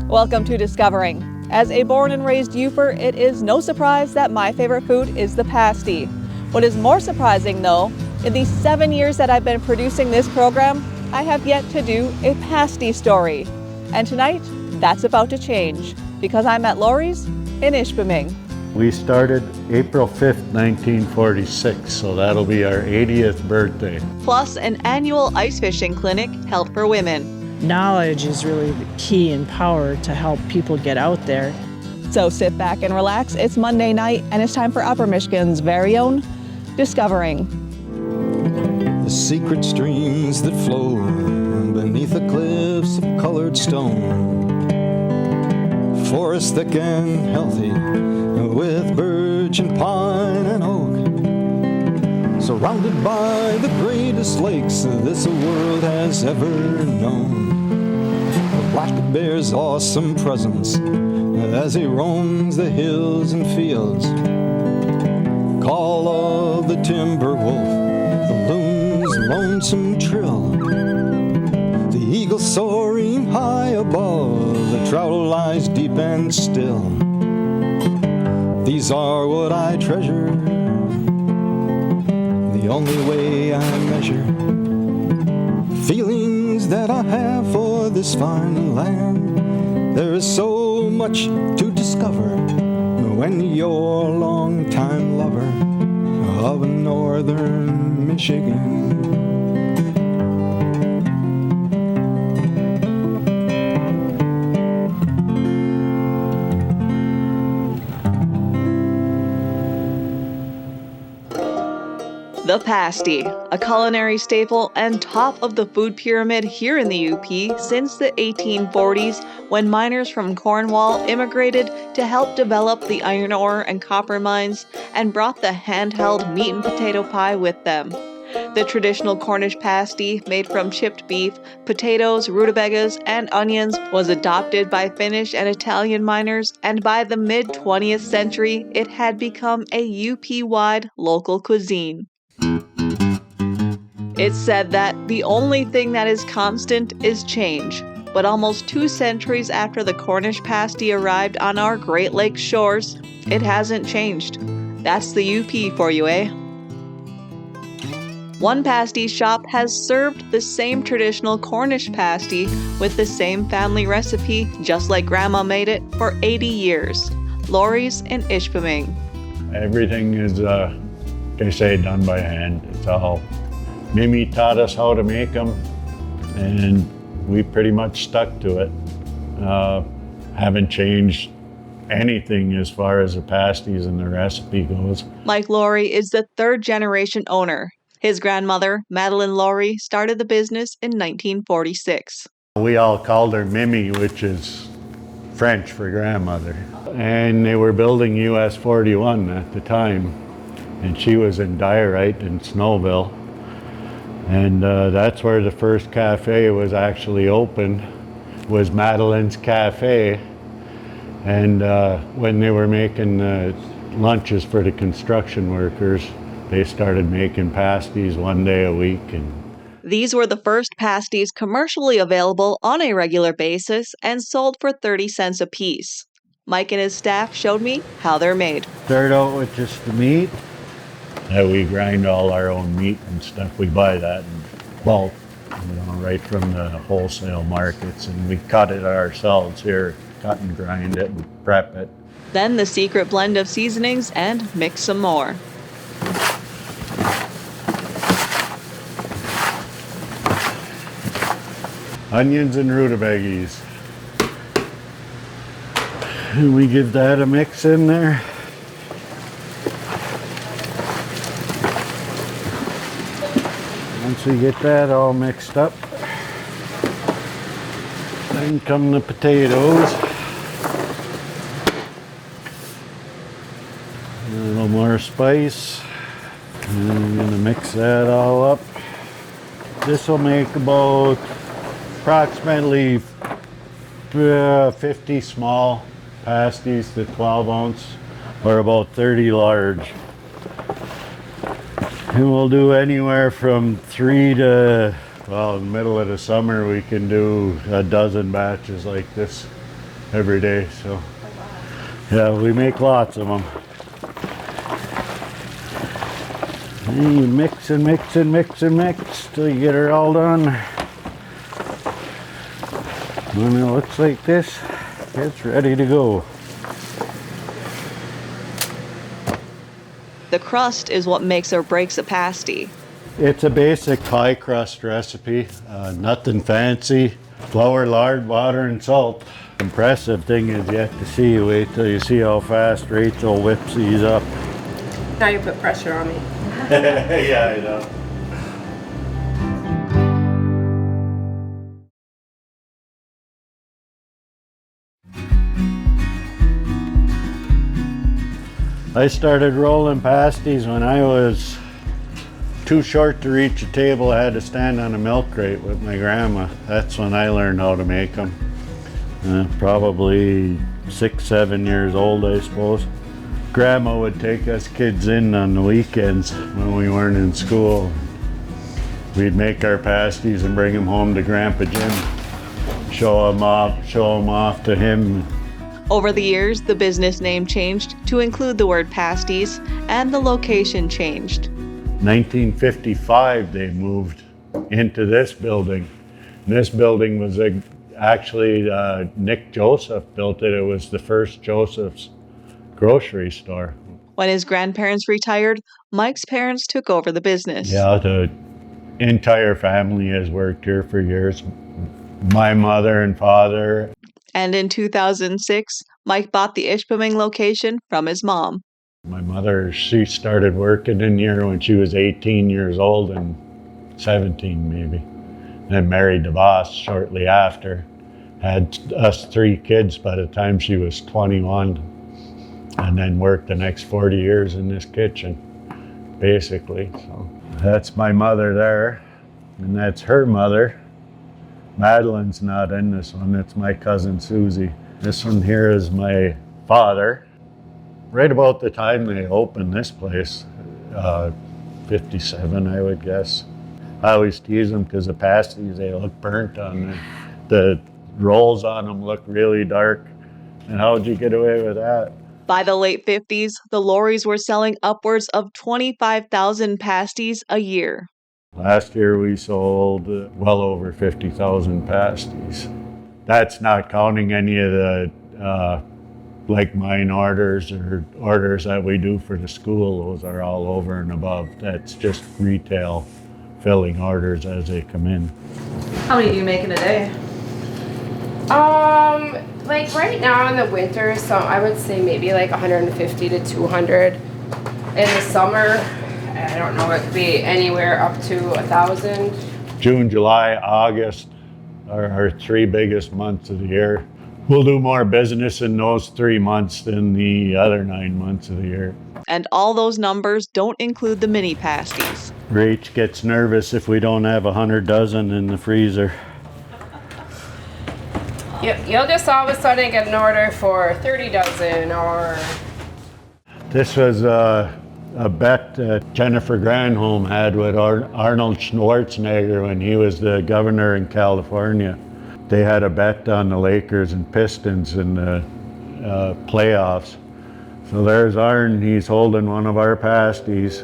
Welcome to Discovering. As a born and raised Youper, it is no surprise that my favorite food is the pasty. What is more surprising though, in the 7 years that I've been producing this program, I have yet to do a pasty story. And tonight, that's about to change, because I'm at Lawry's in Ishpeming. We started April 5th, 1946, so that'll be our 80th birthday. Plus an annual ice fishing clinic held for women. Knowledge is really the key and power to help people get out there. So sit back and relax. It's Monday night and it's time for Upper Michigan's very own Discovering. The secret streams that flow beneath the cliffs of colored stone. Forest thick and healthy with birch and pine and oak. Surrounded by the greatest lakes this world has ever known. The black bear's awesome presence as he roams the hills and fields. Call of the timber wolf, the loon's lonesome trill. The eagle soaring high above, the trout lies deep and still. These are what I treasure, the only way I measure feelings that I have for this fine land. There is so much to discover when you're a long-time lover of northern Michigan. The pasty, a culinary staple and top of the food pyramid here in the UP since the 1840s, when miners from Cornwall immigrated to help develop the iron ore and copper mines and brought the handheld meat and potato pie with them. The traditional Cornish pasty, made from chipped beef, potatoes, rutabagas, and onions, was adopted by Finnish and Italian miners, and by the mid-20th century, it had become a UP-wide local cuisine. It's said that the only thing that is constant is change, but almost 2 centuries after the Cornish pasty arrived on our Great Lakes shores, it hasn't changed. That's the UP for you, eh? One pasty shop has served the same traditional Cornish pasty with the same family recipe, just like Grandma made it, for 80 years. Lawry's in Ishpeming. Everything is, they say, done by hand. It's all, Mimi taught us how to make them, and we pretty much stuck to it. Haven't changed anything as far as the pasties and the recipe goes. Mike Lawry is the 3rd generation owner. His grandmother, Madeline Lawry, started the business in 1946. We all called her Mimi, which is French for grandmother. And they were building US 41 at the time, and she was in Diorite in Snowville. And that's where the first cafe was actually opened, was Madeline's Cafe. And when they were making lunches for the construction workers, they started making pasties 1 day a week. And these were the first pasties commercially available on a regular basis and sold for 30 cents a piece. Mike and his staff showed me how they're made. Start out with just the meat. We grind all our own meat and stuff. We buy that in bulk, right from the wholesale markets, and we cut it ourselves here, cut and grind it and prep it. Then the secret blend of seasonings and mix some more. Onions and rutabagas. And we give that a mix in there. Once we get that all mixed up, then come the potatoes. A little more spice. And I'm gonna mix that all up. This will make about approximately 50 small pasties to 12 ounce, or about 30 large. And we'll do anywhere from 3 to, well, in the middle of the summer we can do a dozen batches like this. every day. So yeah, we make lots of them. And you mix and mix and mix and mix till you get it all done. When it looks like this, it's ready to go. The crust is what makes or breaks a pasty. It's a basic pie crust recipe, nothing fancy. Flour, lard, water, and salt. Impressive thing is yet to see. Wait till you see how fast Rachel whips these up. Now you put pressure on me. Yeah, I know. I started rolling pasties when I was too short to reach a table. I had to stand on a milk crate with my grandma. That's when I learned how to make them. Probably 6, 7 years old, I suppose. Grandma would take us kids in on the weekends when we weren't in school. We'd make our pasties and bring them home to Grandpa Jim. Show them off to him. Over the years, the business name changed to include the word pasties, and the location changed. 1955, they moved into this building. And this building was actually Nick Joseph built it. It was the first Joseph's grocery store. When his grandparents retired, Mike's parents took over the business. Yeah, the entire family has worked here for years. My mother and father. And in 2006, Mike bought the Ishpeming location from his mom. My mother, she started working in here when she was 18 years old and 17 maybe. Then married the boss shortly after. Had us 3 kids by the time she was 21. And then worked the next 40 years in this kitchen, basically. So that's my mother there, and that's her mother. Madeline's not in this one, it's my cousin Susie. This one here is my father. Right about the time they opened this place, 57 I would guess. I always tease them because the pasties, they look burnt on them. The rolls on them look really dark. And how'd you get away with that? By the late 50s, the Lawrys were selling upwards of 25,000 pasties a year. Last year we sold well over 50,000 pasties. That's not counting any of the like mine orders or orders that we do for the school. Those are all over and above. That's just retail filling orders as they come in. How many do you make in a day? Like right now in the winter, so I would say maybe like 150 to 200. In the summer, I don't know, it could be anywhere up to 1,000. June, July, August are our 3 biggest months of the year. We'll do more business in those 3 months than the other 9 months of the year. And all those numbers don't include the mini pasties. Rach gets nervous if we don't have 100 dozen in the freezer. You'll just all of a sudden get an order for 30 dozen or... This was a bet that Jennifer Granholm had with Arnold Schwarzenegger when he was the governor in California. They had a bet on the Lakers and Pistons in the playoffs. So there's Arn, he's holding one of our pasties.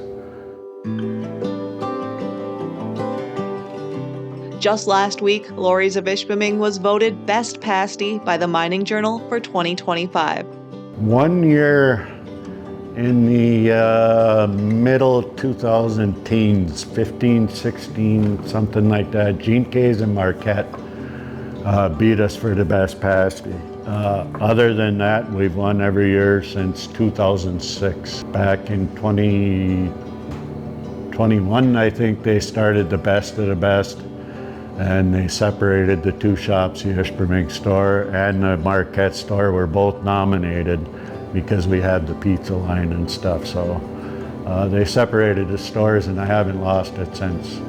Just last week, Lawry's of Ishpeming was voted Best Pasty by the Mining Journal for 2025. One year in the middle 2010s, 15, 16, something like that, Gene Kays and Marquette beat us for the best pasty. Other than that, we've won every year since 2006. Back in 2021, I think they started the best of the best. And they separated the 2 shops, the Ishpeming store and the Marquette store were both nominated because we had the pizza line and stuff. So they separated the stores and I haven't lost it since.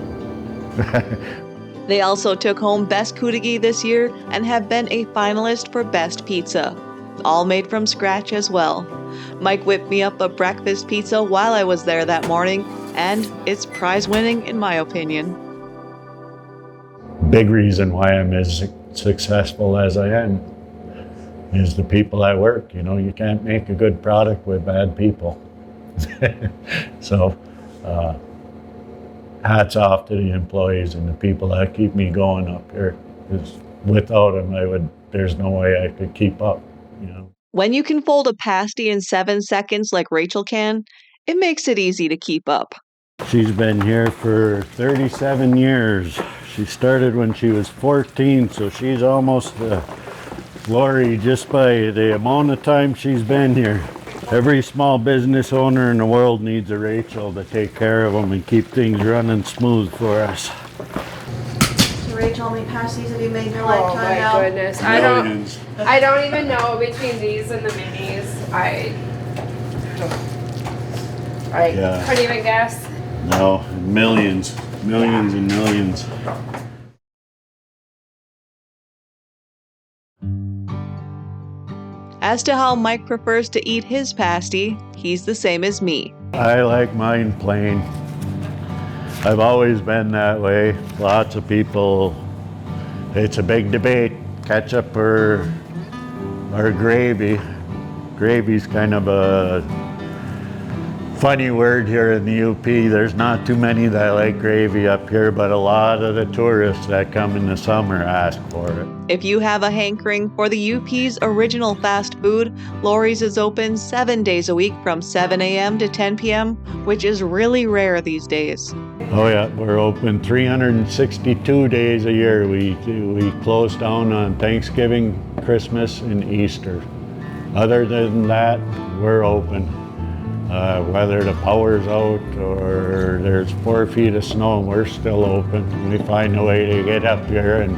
They also took home Best Foodie this year and have been a finalist for Best Pizza, all made from scratch as well. Mike whipped me up a breakfast pizza while I was there that morning, and it's prize-winning in my opinion. Big reason why I'm as successful as I am. is the people at work. You know, you can't make a good product with bad people. So hats off to the employees and the people that keep me going up here. Because without them, there's no way I could keep up, you know. When you can fold a pasty in 7 seconds like Rachel can, it makes it easy to keep up. She's been here for 37 years. She started when she was 14, so she's almost Lawry just by the amount of time she's been here. Every small business owner in the world needs a Rachel to take care of them and keep things running smooth for us. So Rachel, how many pasties have you made in your Oh lifetime now? my goodness. Millions. I don't even know between these and the minis. I Yeah. couldn't even guess. No, millions and millions. As to how Mike prefers to eat his pasty, he's the same as me. I like mine plain. I've always been that way. Lots of people, it's a big debate, ketchup or gravy. Gravy's kind of a funny word here in the UP. There's not too many that like gravy up here, but a lot of the tourists that come in the summer ask for it. If you have a hankering for the UP's original fast food, Lawry's is open 7 days a week from 7 a.m. to 10 p.m., which is really rare these days. Oh yeah, we're open 362 days a year. We close down on Thanksgiving, Christmas, and Easter. Other than that, we're open. Whether the power's out or there's 4 feet of snow, we're still open. We find a way to get up here, and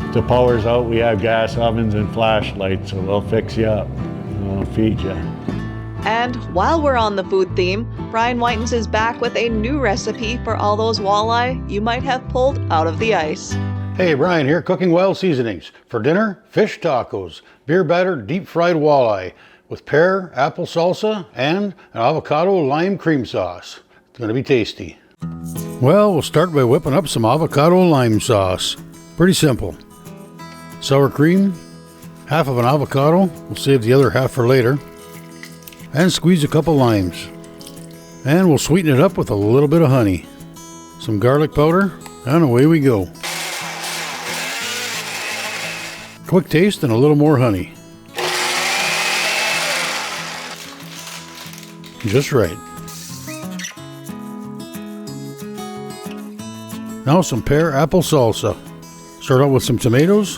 if the power's out, we have gas ovens and flashlights, so we'll fix you up. We'll feed you. And while we're on the food theme, Brian Whitens is back with a new recipe for all those walleye you might have pulled out of the ice. Hey, Brian here, Cooking Wild Seasonings. For dinner, fish tacos, beer battered deep fried walleye with pear, apple salsa, and an avocado lime cream sauce. It's gonna be tasty. Well, we'll start by whipping up some avocado lime sauce. Pretty simple. Sour cream, half of an avocado, we'll save the other half for later, and squeeze a couple limes. And we'll sweeten it up with a little bit of honey, some garlic powder, and away we go. Quick taste and a little more honey. Just right. Now some pear apple salsa. Start out with some tomatoes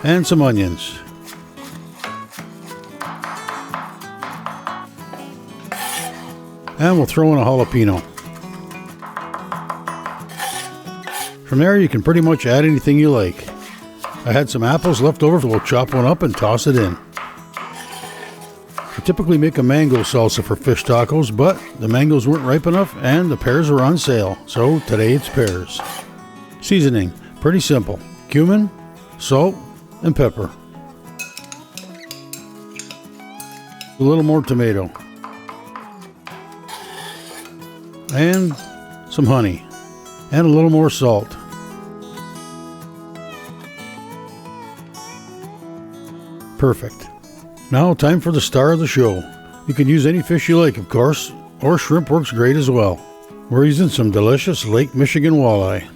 and some onions. And we'll throw in a jalapeno. From there you can pretty much add anything you like. I had some apples left over, so we'll chop one up and toss it in. I typically make a mango salsa for fish tacos, but the mangoes weren't ripe enough and the pears were on sale, so today it's pears. Seasoning, pretty simple. Cumin, salt, and pepper. A little more tomato. And some honey. And a little more salt. Perfect. Now time for the star of the show. You can use any fish you like, of course, or shrimp works great as well. We're using some delicious Lake Michigan walleye.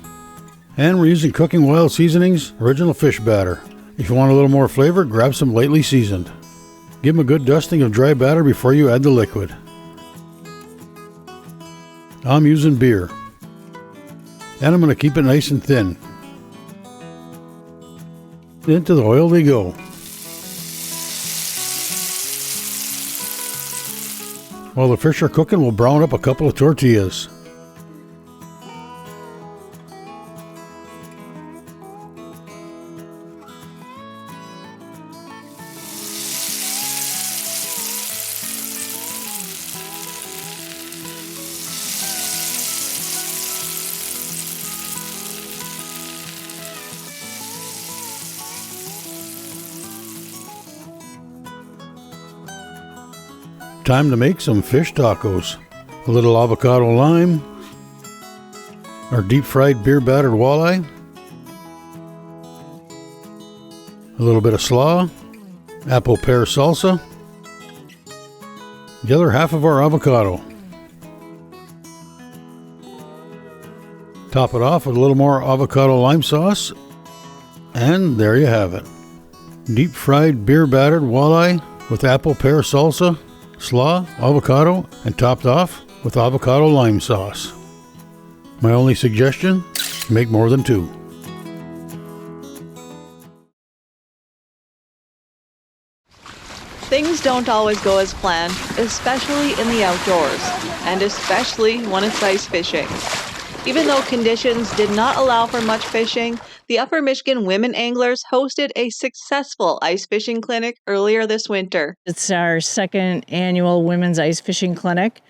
And we're using Cooking Wild Seasonings original fish batter. If you want a little more flavor, grab some lightly seasoned. Give them a good dusting of dry batter before you add the liquid. I'm using beer. And I'm going to keep it nice and thin. Into the oil they go. While the fish are cooking, we'll brown up a couple of tortillas. Time to make some fish tacos. A little avocado lime, our deep fried beer battered walleye, a little bit of slaw, apple pear salsa, the other half of our avocado. Top it off with a little more avocado lime sauce, and there you have it. Deep fried beer battered walleye with apple pear salsa, slaw, avocado, and topped off with avocado lime sauce. My only suggestion, make more than two. Things don't always go as planned, especially in the outdoors, and especially when it's ice fishing. Even though conditions did not allow for much fishing, the Upper Michigan women anglers hosted a successful ice fishing clinic earlier this winter. It's our second annual women's ice fishing clinic,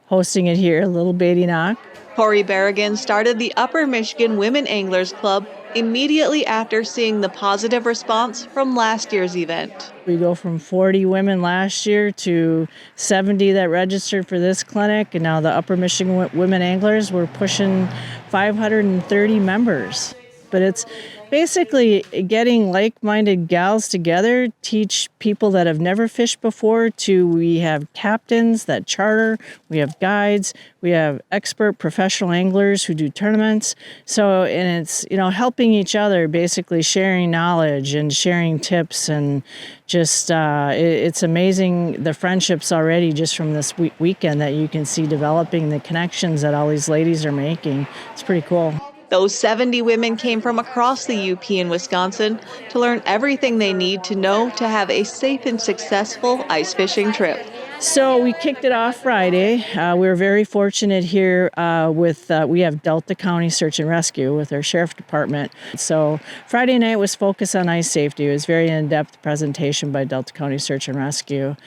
hosting it here, Little Beatty Knock. Corey Berrigan started the Upper Michigan Women Anglers Club immediately after seeing the positive response from last year's event. We go from 40 women last year to 70 that registered for this clinic, and now the Upper Michigan Women Anglers, we're pushing 530 members. But it's basically getting like-minded gals together, teach people that have never fished before we have captains that charter, we have guides, we have expert professional anglers who do tournaments. So, and it's, helping each other, basically sharing knowledge and sharing tips, and just, it's amazing the friendships already just from this weekend that you can see developing, the connections that all these ladies are making. It's pretty cool. Those 70 women came from across the UP in Wisconsin to learn everything they need to know to have a safe and successful ice fishing trip. So we kicked it off Friday. We were very fortunate here we have Delta County Search and Rescue with our sheriff department. So Friday night was focused on ice safety. It was a very in-depth presentation by Delta County Search and Rescue.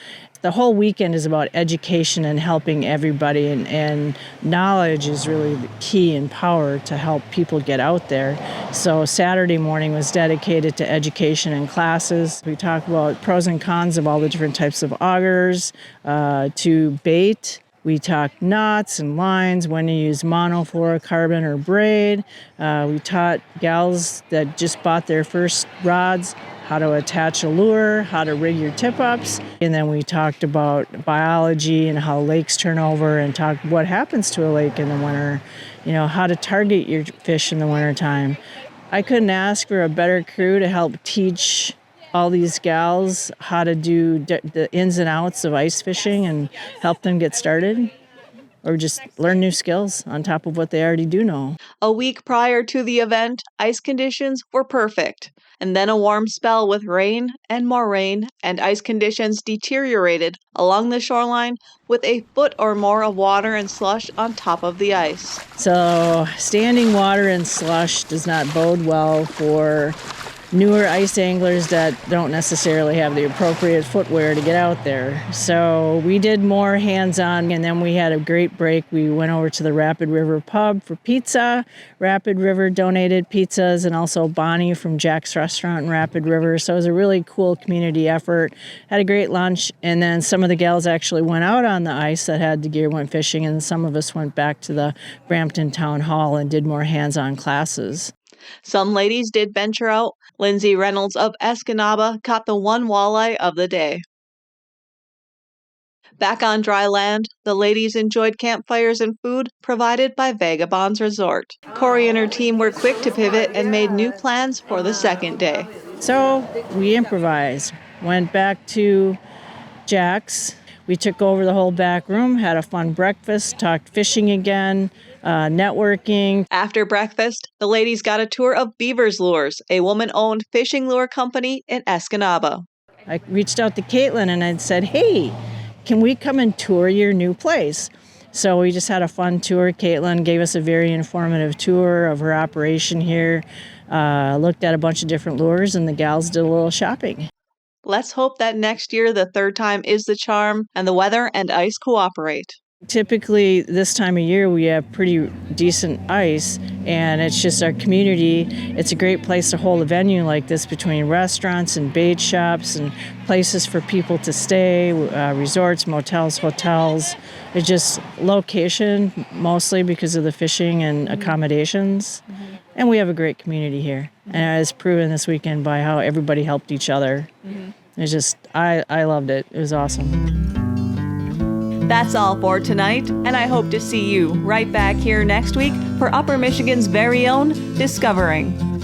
The whole weekend is about education and helping everybody, and knowledge is really the key and power to help people get out there. So Saturday morning was dedicated to education and classes. We talked about pros and cons of all the different types of augers, to bait. We talked knots and lines, when to use monofluorocarbon or braid. We taught gals that just bought their first rods how to attach a lure, how to rig your tip-ups. And then we talked about biology and how lakes turn over, and talked what happens to a lake in the winter, how to target your fish in the wintertime. I couldn't ask for a better crew to help teach all these gals how to do the ins and outs of ice fishing and help them get started, or just learn new skills on top of what they already do know. A week prior to the event, ice conditions were perfect, and then a warm spell with rain and more rain, and ice conditions deteriorated along the shoreline with a foot or more of water and slush on top of the ice. So standing water and slush does not bode well for newer ice anglers that don't necessarily have the appropriate footwear to get out there. So we did more hands-on, and then we had a great break. We went over to the Rapid River pub for pizza. Rapid River donated pizzas, and also Bonnie from Jack's Restaurant in Rapid River. So it was a really cool community effort. Had a great lunch, and then some of the gals actually went out on the ice that had the gear, went fishing, and some of us went back to the Brampton Town Hall and did more hands-on classes. Some ladies did venture out. Lindsay Reynolds of Escanaba caught the one walleye of the day. Back on dry land, the ladies enjoyed campfires and food provided by Vagabonds Resort. Corey and her team were quick to pivot and made new plans for the second day. So we improvised, went back to Jack's. We took over the whole back room, had a fun breakfast, talked fishing again, networking. After breakfast, the ladies got a tour of Beaver's Lures, a woman-owned fishing lure company in Escanaba. I reached out to Caitlin and I said, hey, can we come and tour your new place? So we just had a fun tour. Caitlin gave us a very informative tour of her operation here, looked at a bunch of different lures, and the gals did a little shopping. Let's hope that next year the third time is the charm and the weather and ice cooperate. Typically, this time of year, we have pretty decent ice, and it's just our community. It's a great place to hold a venue like this between restaurants and bait shops and places for people to stay, resorts, motels, hotels. It's just location, mostly because of the fishing and accommodations. And we have a great community here. And it's proven this weekend by how everybody helped each other. It's just, I loved it. It was awesome. That's all for tonight, and I hope to see you right back here next week for Upper Michigan's very own Discovering.